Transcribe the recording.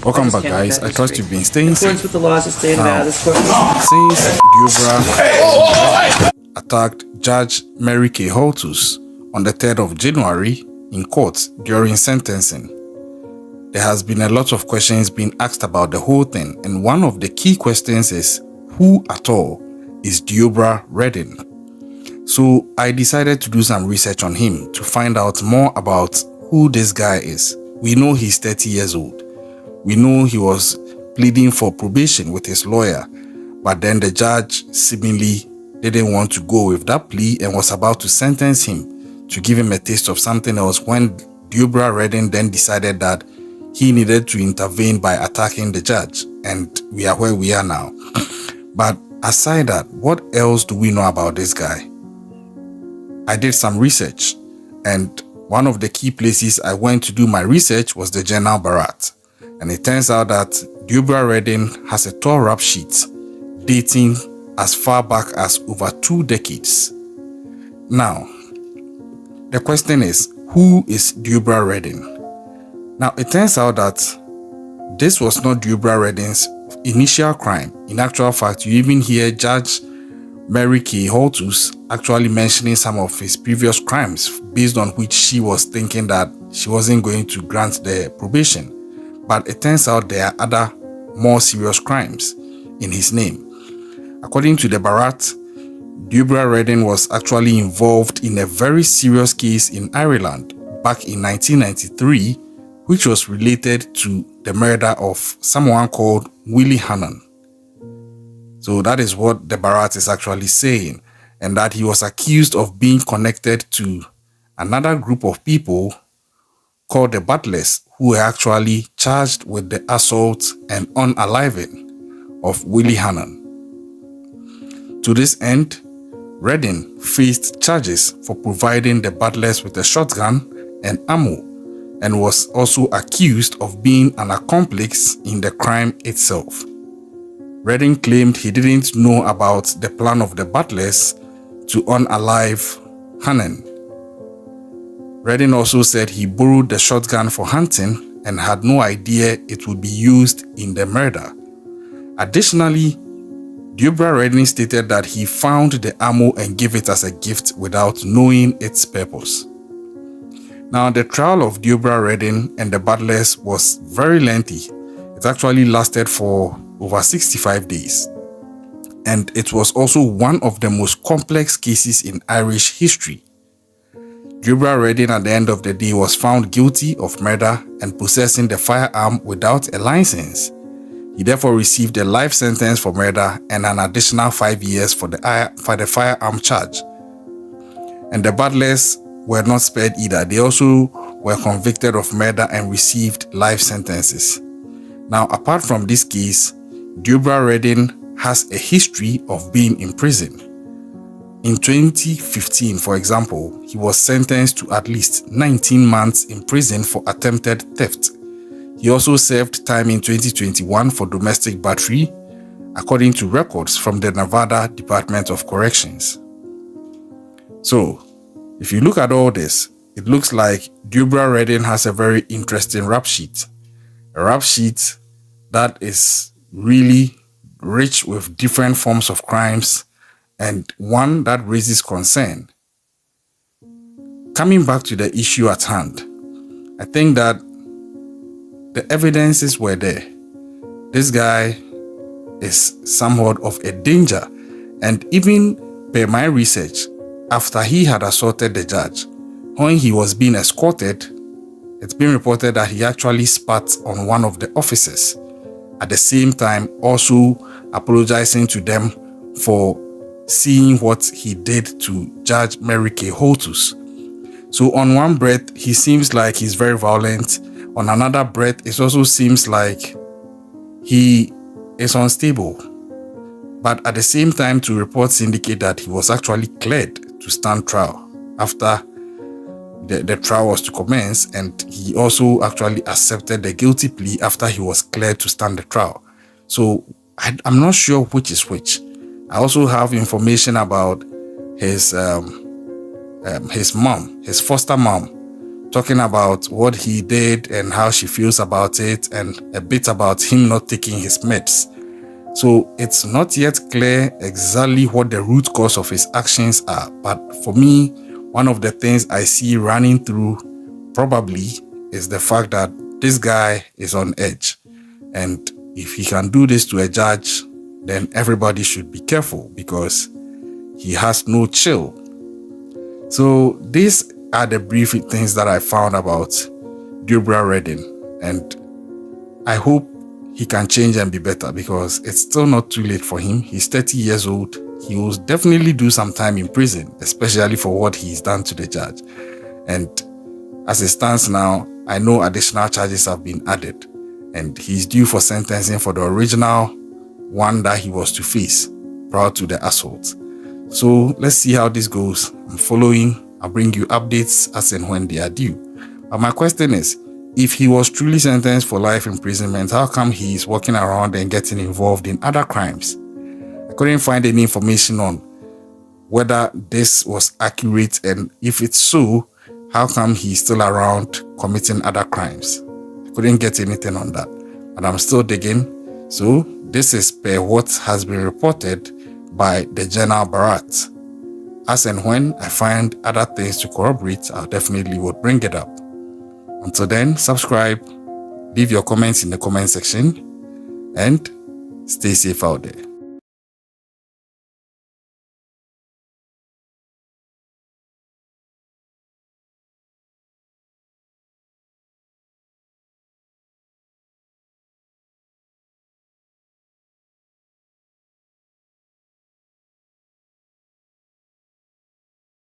Welcome back, guys. I trust you've been staying In safe. accordance with the laws of the state of Now, Nevada, this court since Deobra attacked Judge Mary K. Holtus on the 3rd of January in court during sentencing, there has been a lot of questions being asked about the whole thing, and one of the key questions is, who at all is Deobra Redden? So I decided to do some research on him to find out more about who this guy is. We know he's 30 years old. We know he was pleading for probation with his lawyer, but then the judge seemingly didn't want to go with that plea and was about to sentence him to give him a taste of something else when Deobra Redden then decided that he needed to intervene by attacking the judge, and we are where we are now. But aside that, what else do we know about this guy? I did some research, and one of the key places I went to do my research was the Journal Barat. And it turns out that Deobra Redden has a tall rap sheet dating as far back as over 2 decades. Now, the question is, who is Deobra Redden? Now, it turns out that this was not Deobra Redden's initial crime. In actual fact, you even hear Judge Mary K. Holtus actually mentioning some of his previous crimes based on which she was thinking that she wasn't going to grant the probation. But it turns out there are other more serious crimes in his name. According to the Barat, Deobra Redden was actually involved in a very serious case in Ireland back in 1993, which was related to the murder of someone called Willie Hannon. So that is what the Barat is actually saying, and that he was accused of being connected to another group of people called the Butlers, who were actually charged with the assault and unaliving of Willie Hannon. To this end, Redden faced charges for providing the Butlers with a shotgun and ammo, and was also accused of being an accomplice in the crime itself. Redden claimed he didn't know about the plan of the Butlers to unalive Hannon. Redden also said he borrowed the shotgun for hunting and had no idea it would be used in the murder. Additionally, Deobra Redden stated that he found the ammo and gave it as a gift without knowing its purpose. Now, the trial of Deobra Redden and the Butlers was very lengthy. It actually lasted for over 65 days. And it was also one of the most complex cases in Irish history. Deobra Redden at the end of the day was found guilty of murder and possessing the firearm without a license. He therefore received a life sentence for murder and an additional 5 years for the firearm charge. And the Butlers were not spared either. They also were convicted of murder and received life sentences. Now, apart from this case, Deobra Redden has a history of being in prison. In 2015, for example, he was sentenced to at least 19 months in prison for attempted theft. He also served time in 2021 for domestic battery, according to records from the Nevada Department of Corrections. So, if you look at all this, it looks like Deobra Redden has a very interesting rap sheet. A rap sheet that is really rich with different forms of crimes, and one that raises concern. Coming back to the issue at hand, I think that the evidences were there. This guy is somewhat of a danger, and even per my research, after he had assaulted the judge, when he was being escorted, it's been reported that he actually spat on one of the officers, at the same time also apologizing to them for seeing what he did to Judge Mary K. Holtus. So on one breath, he seems like he's very violent. On another breath, it also seems like he is unstable. But at the same time, two reports indicate that he was actually cleared to stand trial after the trial was to commence, and he also actually accepted the guilty plea after he was cleared to stand the trial. So I'm not sure which is which. I also have information about his mom, his foster mom, talking about what he did and how she feels about it, and a bit about him not taking his meds. So it's not yet clear exactly what the root cause of his actions are, but for me, one of the things I see running through probably is the fact that this guy is on edge. And if he can do this to a judge, then everybody should be careful because he has no chill. So these are the brief things that I found about Deobra Redden, and I hope he can change and be better because it's still not too late for him. He's 30 years old. He will definitely do some time in prison, especially for what he's done to the judge. And as it stands now, I know additional charges have been added, and he's due for sentencing for the original one that he was to face prior to the assault. So let's see how this goes. I'm following. I'll bring you updates as and when they are due. But my question is, if he was truly sentenced for life imprisonment, how come he is walking around and getting involved in other crimes? I couldn't find any information on whether this was accurate, and if it's so, how come he's still around committing other crimes? I couldn't get anything on that, but I'm still digging. So this is per what has been reported by the Journal Barat. As and when I find other things to corroborate, I definitely would bring it up. Until then, subscribe, leave your comments in the comment section, and stay safe out there.